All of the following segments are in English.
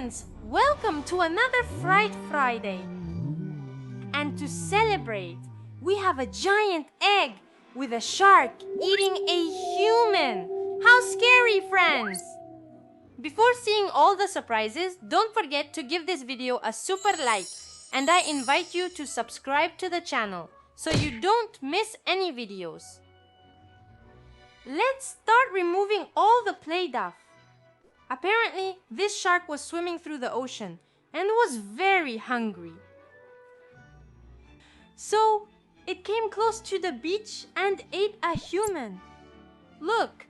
Friends, welcome to another Fright Friday. And to celebrate, we have a giant egg with a shark eating a human. How scary, friends! Before seeing all the surprises, don't forget to give this video a super like. And I invite you to subscribe to the channel so you don't miss any videos. Let's start removing all the play duff. Apparently, this shark was swimming through the ocean and was very hungry. So, it came close to the beach and ate a human. Look,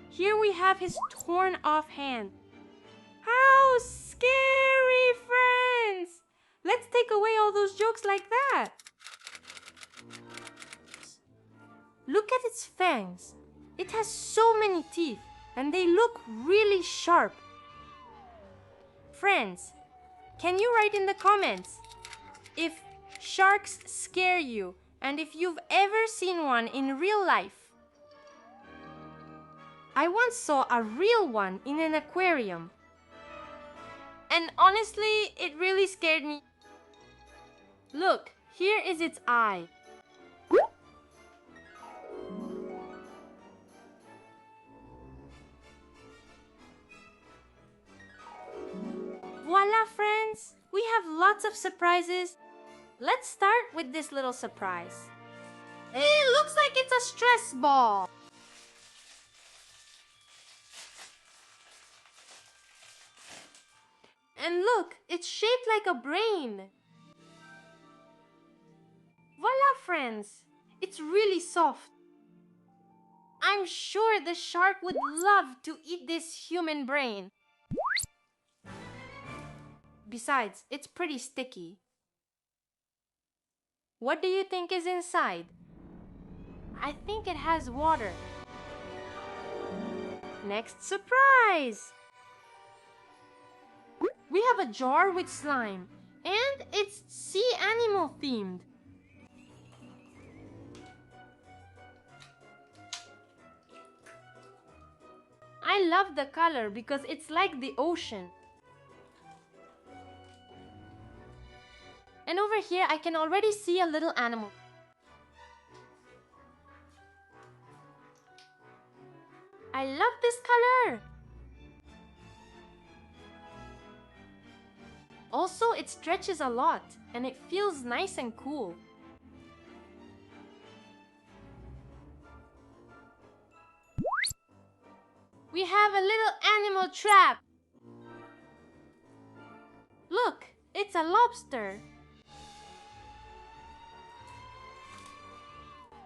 here we have his torn off hand. How scary, friends! Let's take away all those jokes like that. Look at its fangs. It has so many teeth and they look really sharp. Friends, can you write in the comments if sharks scare you and if you've ever seen one in real life? I once saw a real one in an aquarium. And honestly, it really scared me. Look, here is its eye. Voila, friends! We have lots of surprises. Let's start with this little surprise. It looks like it's a stress ball. And look, it's shaped like a brain. Voila, friends! It's really soft. I'm sure the shark would love to eat this human brain. Besides, it's pretty sticky. What do you think is inside? I think it has water. Next surprise! We have a jar with slime, and it's sea animal themed. I love the color because it's like the ocean. And over here, I can already see a little animal. I love this color. Also, it stretches a lot and it feels nice and cool. We have a little animal trap. Look, it's a lobster.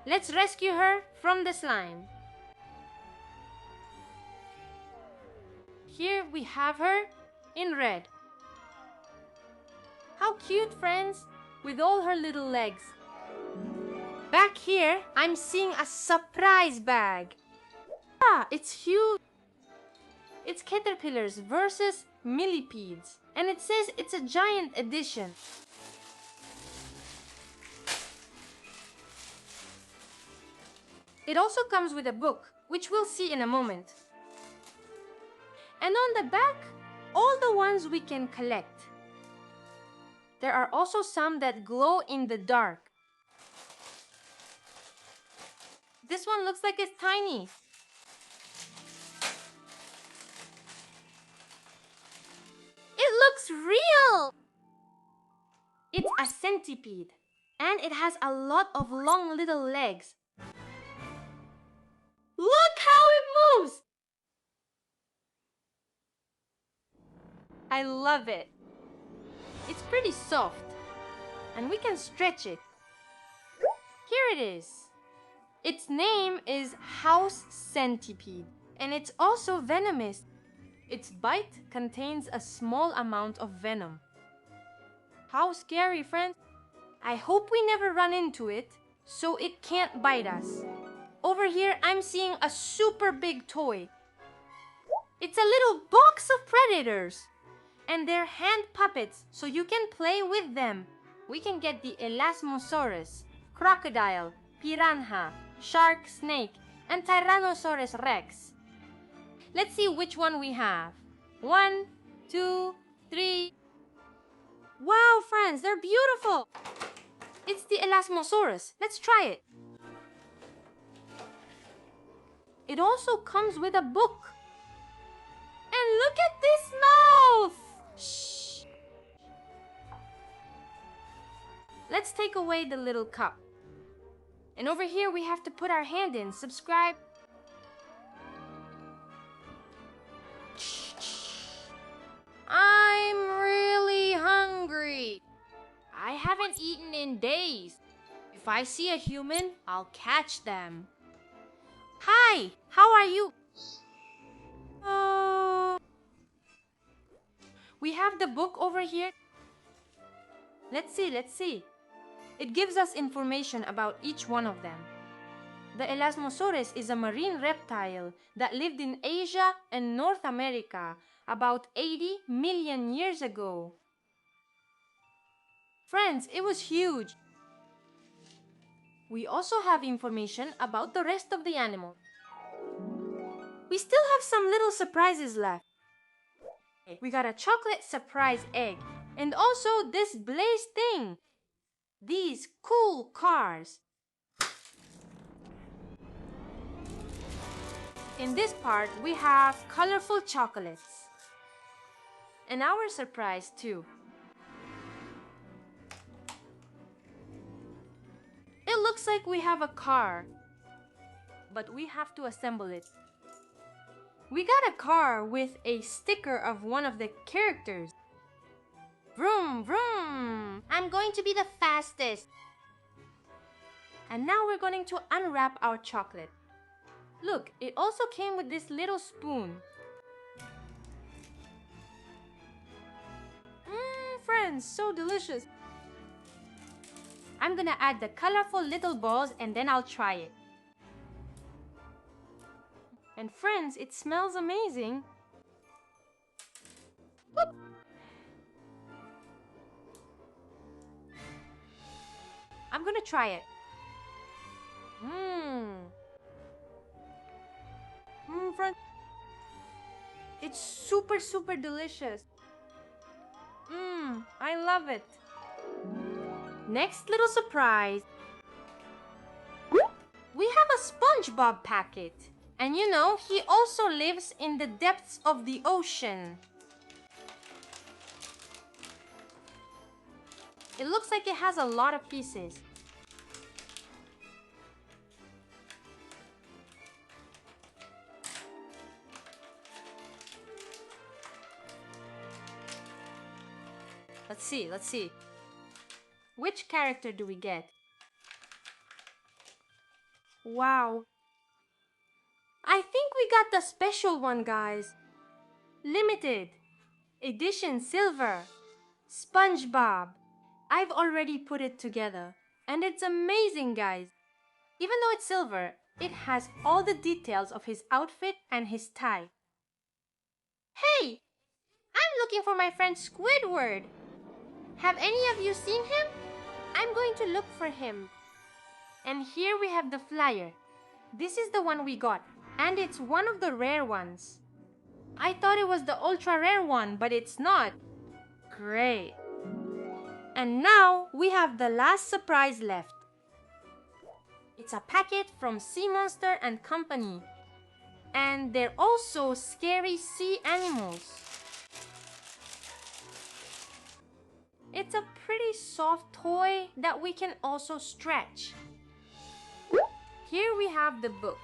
Let's rescue her from the slime. Here we have her in red. How cute, friends, with all her little legs. Back here, I'm seeing a surprise bag. Ah, it's huge. It's caterpillars versus millipedes. And it says it's a giant edition. It also comes with a book, which we'll see in a moment. And on the back, all the ones we can collect. There are also some that glow in the dark. This one looks like it's tiny. It looks real! It's a centipede, and it has a lot of long little legs. Look how it moves! I love it. It's pretty soft, and we can stretch it. Here it is. Its name is house centipede, and it's also venomous. Its bite contains a small amount of venom. How scary, friends! I hope we never run into it, so it can't bite us. Over here, I'm seeing a super big toy. It's a little box of predators. And they're hand puppets, so you can play with them. We can get the Elasmosaurus, crocodile, piranha, shark, snake, and Tyrannosaurus rex. Let's see which one we have. 1, 2, 3. Wow, friends, they're beautiful! It's the Elasmosaurus. Let's try it. It also comes with a book. And look at this mouth! Shh. Let's take away the little cup. And over here we have to put our hand in. Subscribe. I'm really hungry. I haven't eaten in days. If I see a human, I'll catch them. Hi, how are you? We have the book over here. Let's see. It gives us information about each one of them. The Elasmosaurus is a marine reptile that lived in Asia and North America about 80 million years ago. Friends, it was huge. We also have information about the rest of the animals. We still have some little surprises left. We got a chocolate surprise egg and also this blaze thing. These cool cars. In this part, we have colorful chocolates. And our surprise too. It looks like we have a car, but we have to assemble it. We got a car with a sticker of one of the characters. Vroom, vroom! I'm going to be the fastest. And now we're going to unwrap our chocolate. Look, it also came with this little spoon. Friends, so delicious. I'm gonna add the colorful little balls and then I'll try it. And friends, it smells amazing. Whoop. I'm gonna try it. Friends, it's super delicious. I love it. Next little surprise. We have a SpongeBob packet. And you know, he also lives in the depths of the ocean. It looks like it has a lot of pieces. Let's see. Which character do we get? Wow. I think we got the special one, guys. Limited edition silver. SpongeBob. I've already put it together. And it's amazing, guys. Even though it's silver, it has all the details of his outfit and his tie. Hey! I'm looking for my friend Squidward. Have any of you seen him? I'm going to look for him. And here we have the flyer. This is the one we got. And it's one of the rare ones. I thought it was the ultra rare one, but it's not. Great. And now we have the last surprise left. It's a packet from Sea Monster and Company. And they're also scary sea animals. It's a pretty soft toy that we can also stretch. Here we have the book.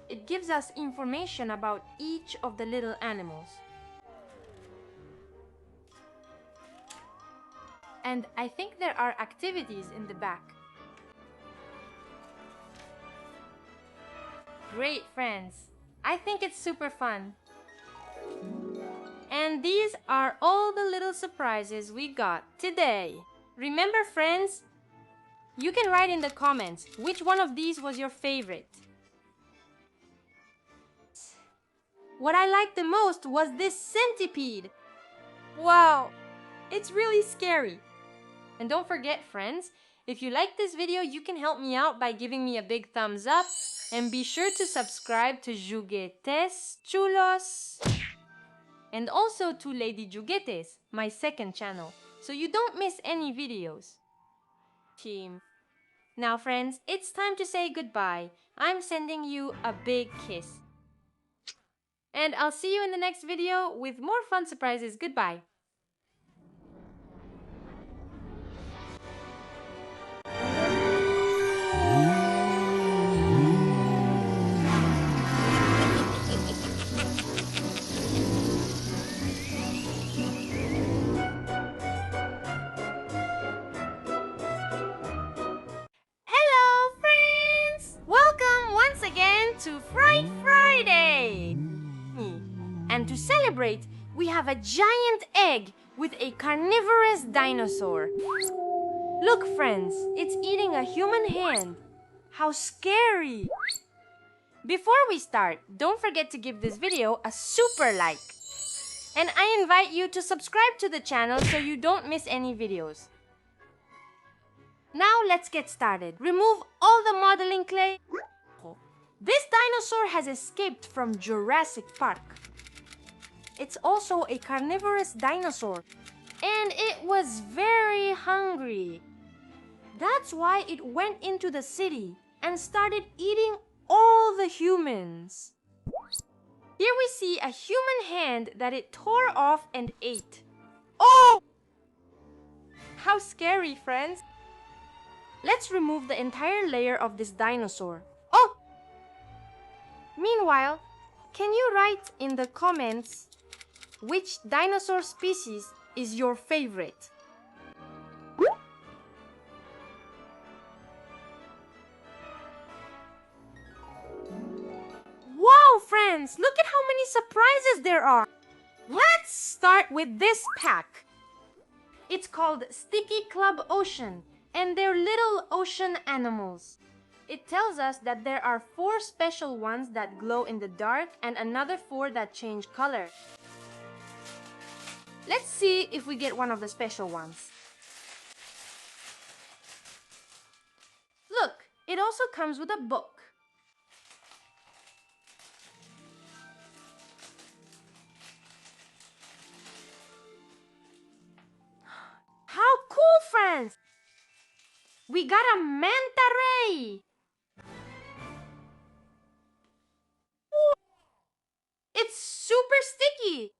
It gives us information about each of the little animals. And I think there are activities in the back. Great, friends. I think it's super fun. And these are all the little surprises we got today. Remember, friends, you can write in the comments which one of these was your favorite. What I liked the most was this centipede. Wow, it's really scary. And don't forget, friends, if you like this video, you can help me out by giving me a big thumbs up. And be sure to subscribe to Juguetes Chulos. and also to Lady Juguetes, my second channel, so you don't miss any videos. Team. Now friends, it's time to say goodbye. I'm sending you a big kiss. And I'll see you in the next video with more fun surprises. Goodbye. Hello friends! Welcome once again to Friday! And to celebrate, we have a giant egg with a carnivorous dinosaur. Look friends, it's eating a human hand. How scary! Before we start, don't forget to give this video a super like. And I invite you to subscribe to the channel so you don't miss any videos. Now let's get started. Remove all the modeling clay. This dinosaur has escaped from Jurassic Park. It's also a carnivorous dinosaur, and it was very hungry. That's why it went into the city and started eating all the humans. Here we see a human hand that it tore off and ate. Oh! How scary, friends! Let's remove the entire layer of this dinosaur. Oh! Meanwhile, can you write in the comments which dinosaur species is your favorite? Wow, friends! Look at how many surprises there are! Let's start with this pack. It's called Sticky Club Ocean, and they're little ocean animals. It tells us that there are 4 special ones that glow in the dark and another 4 that change color. Let's see if we get one of the special ones. Look, it also comes with a book. How cool, friends! We got a manta ray! It's super sticky!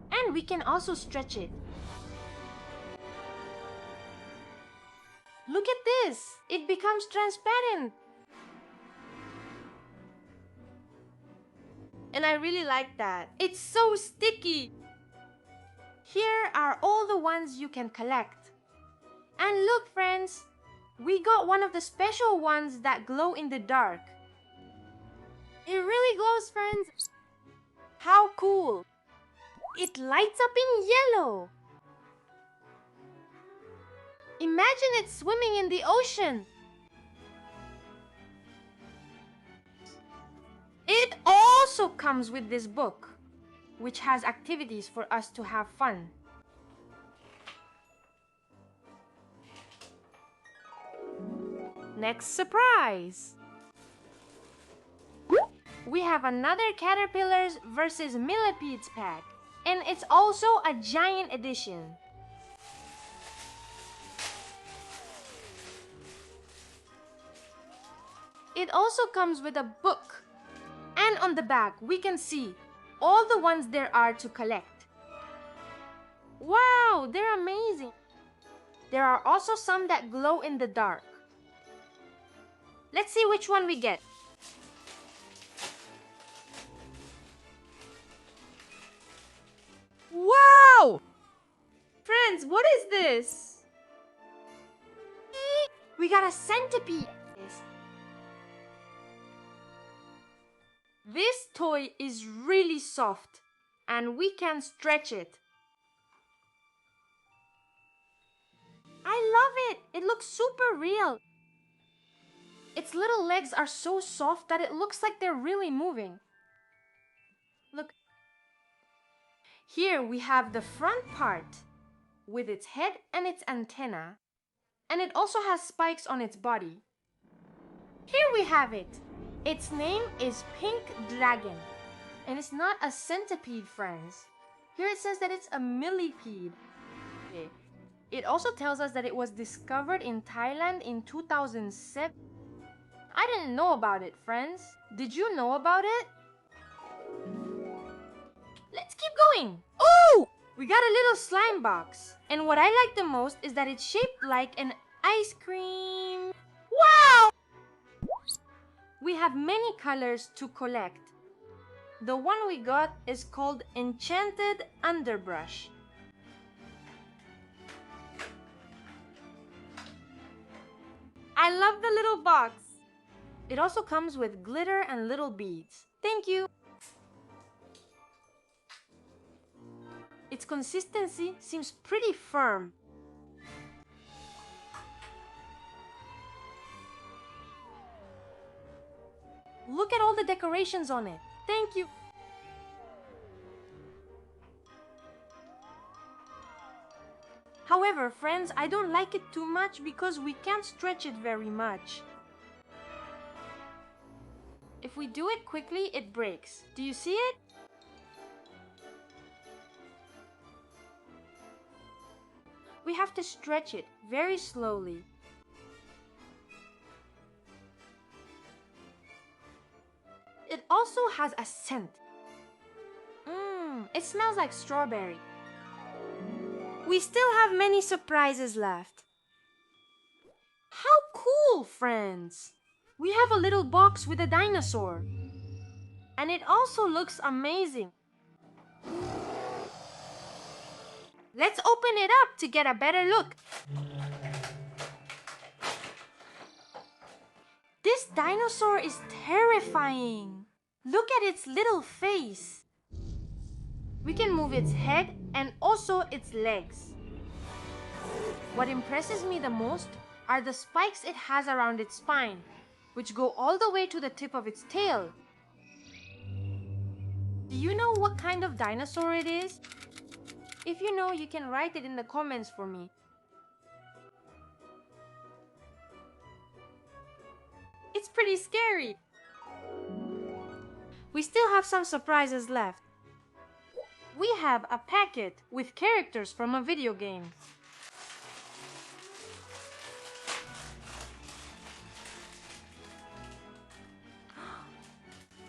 And we can also stretch it. Look at this! It becomes transparent! And I really like that. It's so sticky! Here are all the ones you can collect. And look friends, we got one of the special ones that glow in the dark. It really glows, friends! How cool! It lights up in yellow! Imagine it swimming in the ocean! It also comes with this book, which has activities for us to have fun. Next surprise! We have another Caterpillars vs. Millipedes pack, and it's also a giant edition. It also comes with a book, and on the back we can see all the ones there are to collect. Wow, they're amazing! There are also some that glow in the dark. Let's see which one we get. Wow! Friends, what is this? We got a centipede. This toy is really soft and we can stretch it. I love it! It looks super real. Its little legs are so soft that it looks like they're really moving. Look. Here we have the front part with its head and its antenna, and it also has spikes on its body. Here we have it. Its name is Pink Dragon, And it's not a centipede, friends. Here it says that it's a millipede. Okay. It also tells us that it was discovered in Thailand in 2007. I didn't know about it, friends. Did you know about it? Let's keep going. Oh! We got a little slime box. And what I like the most is that it's shaped like an ice cream. Wow! We have many colors to collect. The one we got is called Enchanted Underbrush. I love the little box. It also comes with glitter and little beads. Thank you. Its consistency seems pretty firm. Look at all the decorations on it. Thank you. However, friends, I don't like it too much because we can't stretch it very much. If we do it quickly, it breaks. Do you see it? We have to stretch it very slowly. It also has a scent. It smells like strawberry. We still have many surprises left. How cool, friends! We have a little box with a dinosaur. And it also looks amazing. Let's open it up to get a better look. This dinosaur is terrifying. Look at its little face. We can move its head and also its legs. What impresses me the most are the spikes it has around its spine, which go all the way to the tip of its tail. Do you know what kind of dinosaur it is? If you know, you can write it in the comments for me. It's pretty scary. We still have some surprises left. We have a packet with characters from a video game.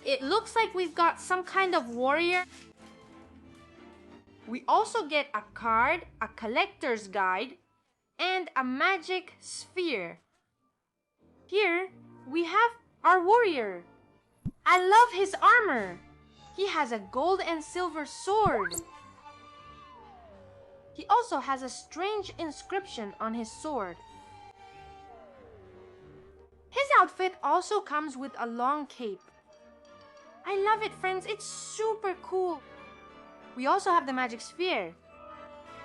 It looks like we've got some kind of warrior. We also get a card, a collector's guide, and a magic sphere. Here, we have our warrior. I love his armor. He has a gold and silver sword. He also has a strange inscription on his sword. His outfit also comes with a long cape. I love it, friends. It's super cool. We also have the magic sphere.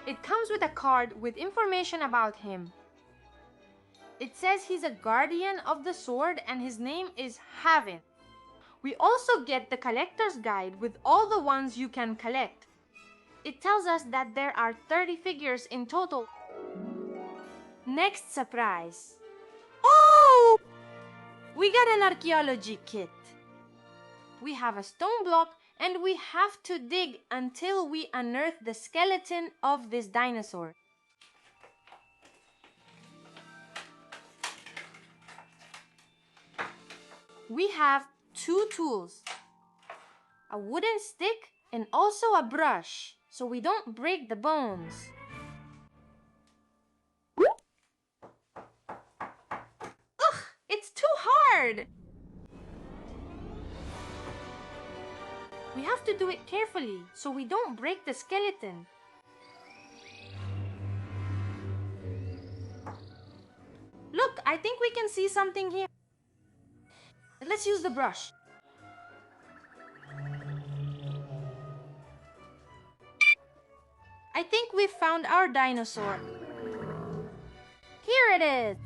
It comes with a card with information about him. It says he's a guardian of the sword and his name is Havin. We also get the collector's guide with all the ones you can collect. It tells us that there are 30 figures in total. Next surprise. Oh! We got an archaeology kit. We have a stone block and we have to dig until we unearth the skeleton of this dinosaur. We have two tools, a wooden stick and also a brush, so we don't break the bones. Ugh, it's too hard! We have to do it carefully so we don't break the skeleton. Look, I think we can see something here. Let's use the brush. I think we found our dinosaur. Here it is.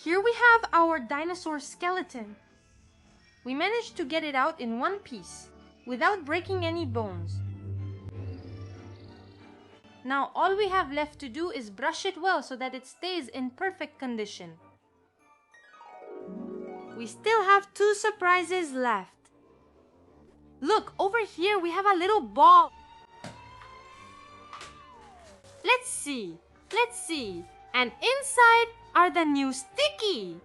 Here we have our dinosaur skeleton. We managed to get it out in one piece without breaking any bones. Now all we have left to do is brush it well so that it stays in perfect condition. We still have 2 surprises left. Look, over here we have a little ball. Let's see. And inside are the new sticky.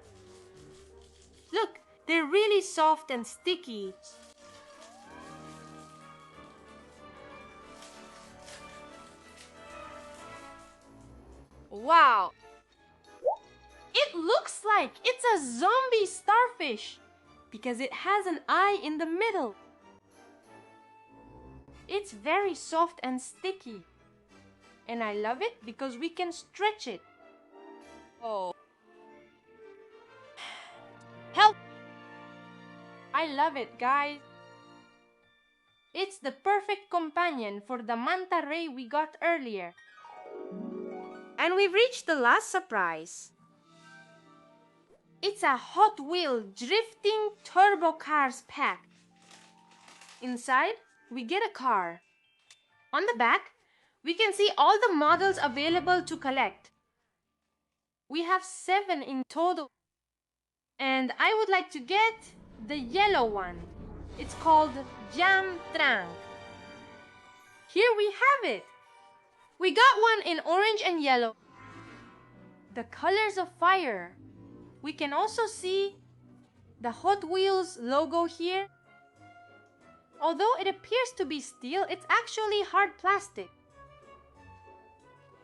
Look, they're really soft and sticky. Wow! It looks like it's a zombie starfish because it has an eye in the middle. It's very soft and sticky. And I love it because we can stretch it. Oh. Help! I love it, guys. It's the perfect companion for the manta ray we got earlier. And we've reached the last surprise. It's a Hot Wheel drifting turbo cars pack. Inside, we get a car. On the back, we can see all the models available to collect. We have 7 in total. And I would like to get the yellow one. It's called Jam Trank. Here we have it. We got one in orange and yellow. The colors of fire. We can also see the Hot Wheels logo here. Although it appears to be steel, it's actually hard plastic.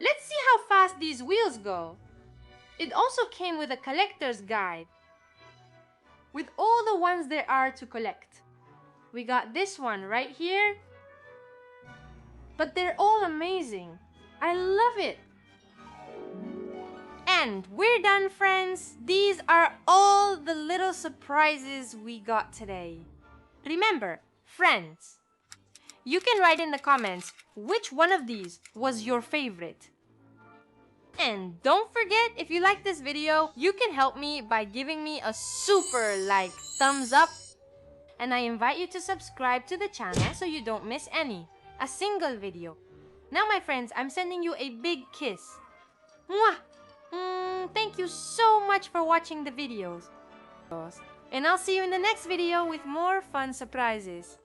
Let's see how fast these wheels go. It also came with a collector's guide with all the ones there are to collect. We got this one right here. But they're all amazing. I love it. And we're done, friends. These are all the little surprises we got today. Remember, friends, you can write in the comments which one of these was your favorite. And don't forget, if you like this video, you can help me by giving me a super thumbs up. And I invite you to subscribe to the channel so you don't miss a single video. Now, my friends, I'm sending you a big kiss. Mwah! Thank you so much for watching the videos. And I'll see you in the next video with more fun surprises.